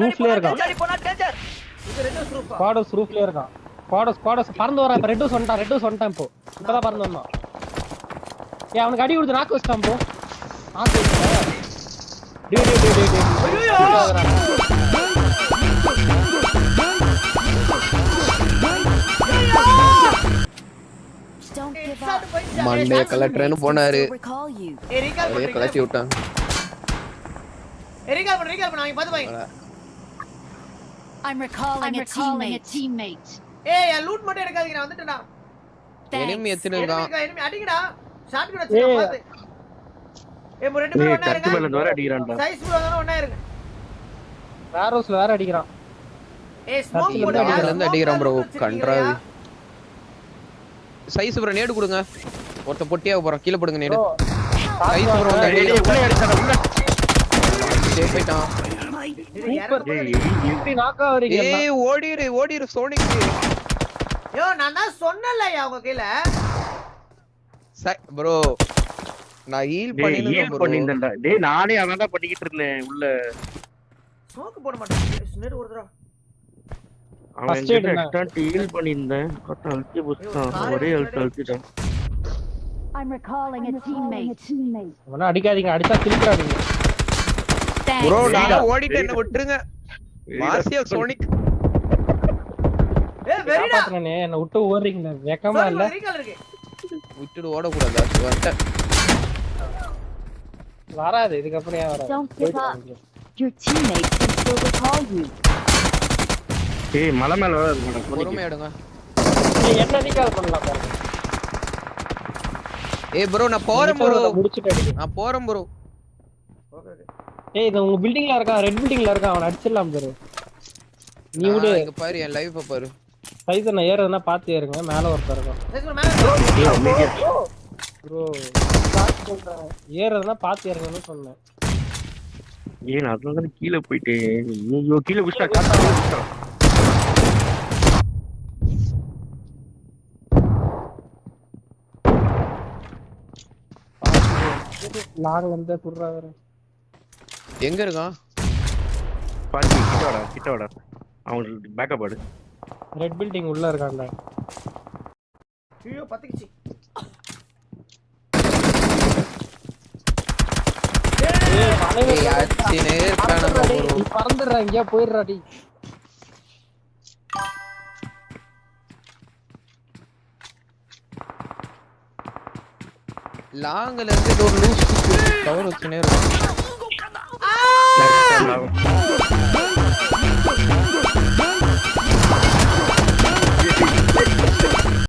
ரூஃப்லயே இருக்கான். ஸ்குவாடஸ் ரூஃப்லயே இருக்கான். ஸ்குவாடஸ் பறந்து வரான். இப்ப ரெட் ஹவுஸ் வந்துட்டான் இப்போ. இப்பதான் பறந்து வந்தான். அவனுக்கு அடி கொடுத்து நாக்கு வச்சிட்டான் போ. நாக்கு வச்சிட்டான். மண்டே கலெக்டர்னு போனாரு. அவரே கலட்டி விட்டான். I'm recalling a teammate. ஏய் லூட் மட்டும் எடுக்காதீங்க நான் வந்துட்டேன்டா. எனிமி எத்தனை இருக்கான்? எனிமி அடிங்கடா. ஷாட் கூட வச்சிட்டு பாத்து. ஏய் ரெண்டு பேரும் ஒண்ணா இருங்க. மேல வர அடிக்குறான்டா. சைஸ் ப்ரோ தான ஒண்ணா இருங்க. வேரோஸ்ல வேற அடிக்குறான். ஏய் ஸ்மோக் போடு. அதுல இருந்து அடிக்குறான் ப்ரோ. கண்ட்ராவி. சைஸ் ப்ரோ நேடு கொடுங்க. ஒருத்த பொட்டியா போறான். கீழ போடுங்க நேடு. சைஸ் ப்ரோ வந்து டேய் உள்ள அடிச்சானே உள்ள. டேய் போய்ட்டான். சூப்பர். இப்படி நாக்கா வரீங்க. ஏய் ஓடிரு சோனிக். யோ நான் தான் சொன்னலையா உங்க கீழ. ப்ரோ நான் ஹீல் பண்ணிட்டேன்டா. டேய் நானே அவன்டா பண்ணிக்கிட்டு இருந்தேன் உள்ள. ஸ்மோக் போட மாட்டேன். நேடு ஒரு தடவை. அவன் எக்ஸ்ட்ரா ஹீல் பண்ணிட்டேன். கரெக்ட்டா அழுத்தி புடிச்சான். ஒரே அழுத்திட்டான். I'm recalling a teammate. அவன அடிக்காதீங்க. அடிச்சா கிளிக்காதீங்க. ப்ரோ நான் ஓடிட்டேன் என்ன விட்டுருங்க. மாசியா சோனிக். ஏய் வெரிடா. பாத்துனே என்ன விட்டு ஓடுறீங்க. வெக்கமா இல்ல. விட்டுடு ஓட கூடாது. வரட்ட. வராது இதுக்கு அப்புறம் ஏன் வராது? Don't give up. Your teammate can still recall you. ஏய் மலை மேல வர மாட்டேன். பொறுமையா எடுங்க. ஏய் என்ன நீக்கால் பண்ணலாம் பாருங்க. ஏய் ப்ரோ நான் போறேன் ப்ரோ. முடிச்சிட்டு அடி. நான் போறேன் ப்ரோ. ஓகே. ஏய் இது உங்க பில்டிங்ல இருக்கான். ரெட் பில்டிங்ல இருக்கான். அவன் அடிச்சிடலாம் பாரு. நீ விடு. இங்க பாரு என் லைவ் பாரு. சைஸ் நான் ஏறதுனா பாத்து ஏறுங்க. மேல ஒருத்தர் இருக்கான். சைஸ் மேல ப்ரோ ஏறதுனா பாத்து ஏறுங்கன்னு சொன்னேன். ஏன் அதனால தான் கீழ போயிட்டேன். நீ கீழ புஷ்டா காட்டா. லாங் வந்து குர்றாரு. எங்க இருக்கான்? பாட்டி கிட்ட வாடா. அவங்களுக்கு பேக்கப் ஆடு. ரெட் பில்டிங் உள்ள இருக்கான்டா. ஐயோ பத்திக்கிச்சு. ஏய் மலையில அடிச்சினே இருக்கானே ப்ரோ. பறந்துறா இங்க போயிடுறாடி. லாங்ல இருந்து ஒரு லூஸ் கவர் வச்சுனே இருக்கான்.